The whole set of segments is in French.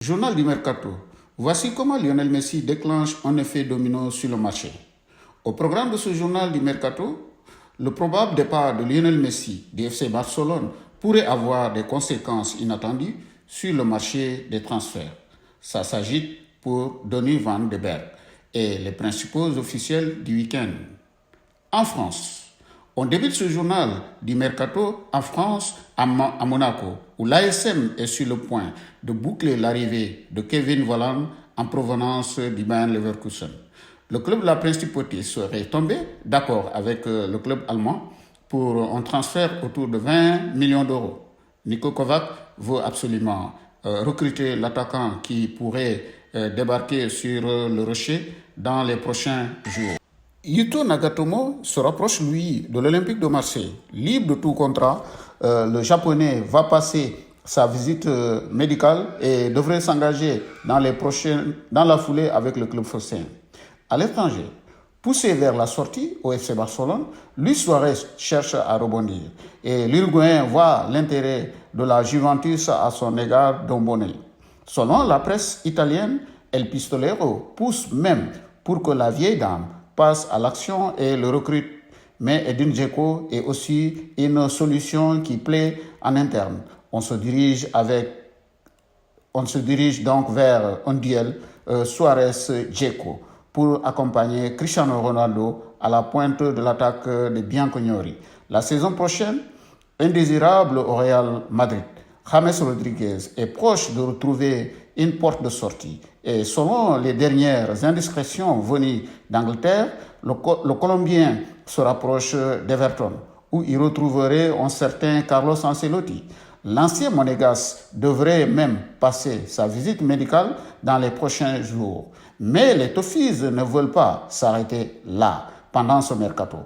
Journal du Mercato. Voici comment Lionel Messi déclenche un effet domino sur le marché. Au programme de ce journal du Mercato, le probable départ de Lionel Messi du FC Barcelone pourrait avoir des conséquences inattendues sur le marché des transferts. Ça s'agite pour Donny van de Beek et les principaux officiels du week-end. En France, on débute ce journal du Mercato en France, à Monaco, où l'ASM est sur le point de boucler l'arrivée de Kevin Volland en provenance du Bayern Leverkusen. Le club de la principauté serait tombé d'accord avec le club allemand pour un transfert autour de 20 millions d'euros. Niko Kovac veut absolument recruter l'attaquant qui pourrait débarquer sur le rocher dans les prochains jours. Yuto Nagatomo se rapproche, lui, de l'Olympique de Marseille. Libre de tout contrat, le Japonais va passer sa visite médicale et devrait s'engager dans la foulée avec le club phocéen. À l'étranger, poussé vers la sortie au FC Barcelone, Luis Suarez cherche à rebondir et l'Uruguayen voit l'intérêt de la Juventus à son égard d'Ombonel. Selon la presse italienne, El Pistolero pousse même pour que la vieille dame passe à l'action et le recrute. Mais Edin Dzeko est aussi une solution qui plaît en interne. On se dirige donc vers un duel Suarez-Dzeko pour accompagner Cristiano Ronaldo à la pointe de l'attaque de Bianconeri. La saison prochaine, indésirable au Real Madrid, James Rodriguez est proche de retrouver une porte de sortie. Et selon les dernières indiscrétions venues d'Angleterre, le Colombien se rapproche d'Everton, où il retrouverait un certain Carlos Ancelotti. L'ancien monégasque devrait même passer sa visite médicale dans les prochains jours. Mais les Toffees ne veulent pas s'arrêter là pendant ce mercato.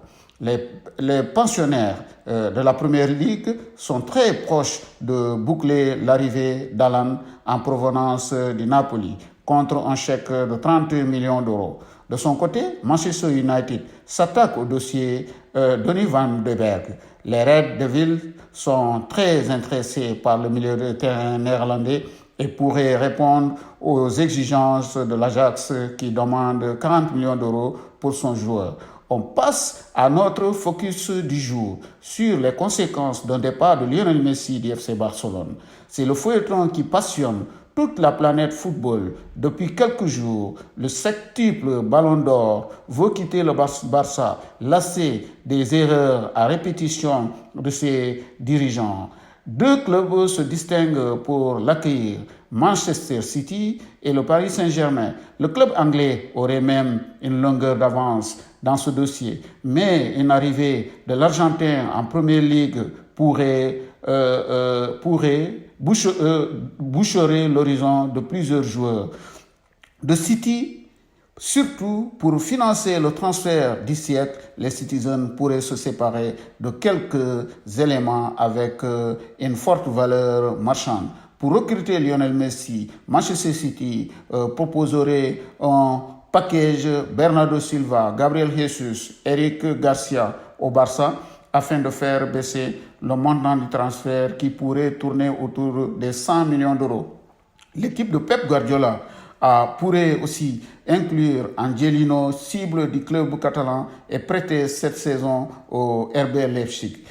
Les pensionnaires de la Première Ligue sont très proches de boucler l'arrivée d'Alan en provenance du Napoli contre un chèque de 30 millions d'euros. De son côté, Manchester United s'attaque au dossier Donny van de Beek. Les Red Devils sont très intéressés par le milieu de terrain néerlandais et pourraient répondre aux exigences de l'Ajax qui demande 40 millions d'euros pour son joueur. On passe à notre focus du jour sur les conséquences d'un départ de Lionel Messi du FC Barcelone. C'est le feuilleton qui passionne toute la planète football. Depuis quelques jours, le septuple Ballon d'Or veut quitter le Barça, lassé des erreurs à répétition de ses dirigeants. Deux clubs se distinguent pour l'accueillir, Manchester City et le Paris Saint-Germain. Le club anglais aurait même une longueur d'avance dans ce dossier, mais une arrivée de l'Argentin en Première Ligue pourrait boucherait l'horizon de plusieurs joueurs. De City, surtout pour financer le transfert du siècle, les Citizens pourraient se séparer de quelques éléments avec une forte valeur marchande. Pour recruter Lionel Messi, Manchester City proposerait un package Bernardo Silva, Gabriel Jesus, Eric Garcia au Barça afin de faire baisser le montant du transfert qui pourrait tourner autour des 100 millions d'euros. L'équipe de Pep Guardiola pourrait aussi inclure Angelino, cible du club catalan, et prêté cette saison au RB Leipzig.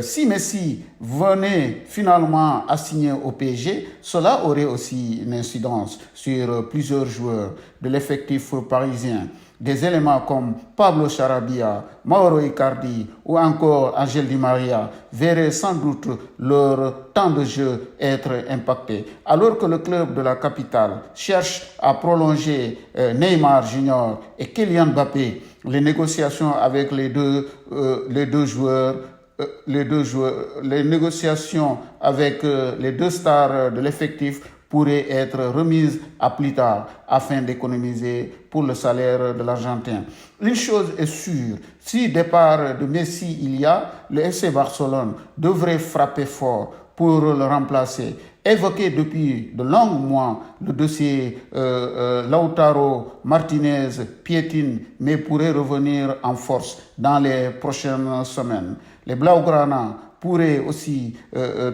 Si Messi venait finalement à signer au PSG, cela aurait aussi une incidence sur plusieurs joueurs de l'effectif parisien. Des éléments comme Pablo Sarabia, Mauro Icardi ou encore Angel Di Maria verraient sans doute leur temps de jeu être impacté. Alors que le club de la capitale cherche à prolonger Neymar Junior et Kylian Mbappé, les négociations avec les négociations avec les deux stars de l'effectif pourraient être remises à plus tard afin d'économiser pour le salaire de l'Argentin. Une chose est sûre, si départ de Messi il y a, le FC Barcelone devrait frapper fort pour le remplacer. Évoqué depuis de longs mois, le dossier Lautaro Martinez piétine, mais pourrait revenir en force dans les prochaines semaines. Les Blaugrana pourraient aussi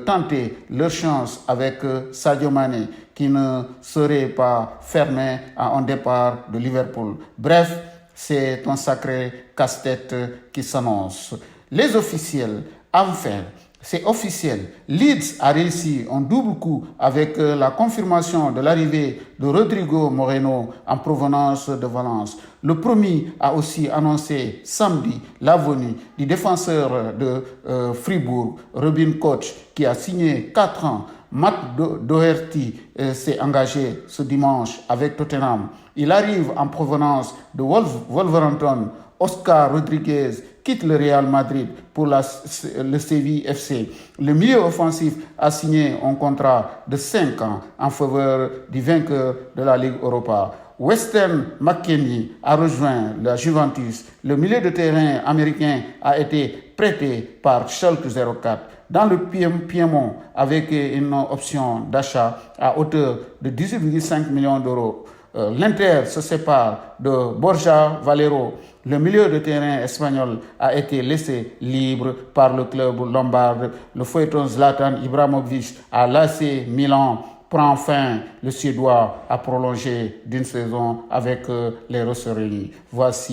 tenter leur chance avec Sadio Mané, qui ne serait pas fermé à un départ de Liverpool. Bref, c'est un sacré casse-tête qui s'annonce. Les officiels, enfin, c'est officiel. Leeds a réussi un double coup avec la confirmation de l'arrivée de Rodrigo Moreno en provenance de Valence. Le premier a aussi annoncé samedi la venue du défenseur de Fribourg, Robin Koch, qui a signé 4 ans. Matt Doherty s'est engagé ce dimanche avec Tottenham. Il arrive en provenance de Wolverhampton. Oscar Rodriguez quitte le Real Madrid pour le Séville FC. Le milieu offensif a signé un contrat de 5 ans en faveur du vainqueur de la Ligue Europa. Weston McKennie a rejoint la Juventus. Le milieu de terrain américain a été prêté par Schalke 04 dans le Piémont avec une option d'achat à hauteur de 18,5 millions d'euros. L'Inter se sépare de Borja Valero. Le milieu de terrain espagnol a été laissé libre par le club lombard. Le feuilleton Zlatan Ibrahimovic à l'AC Milan prend fin. Le Suédois a prolongé d'une saison avec les Rossoneri. Voici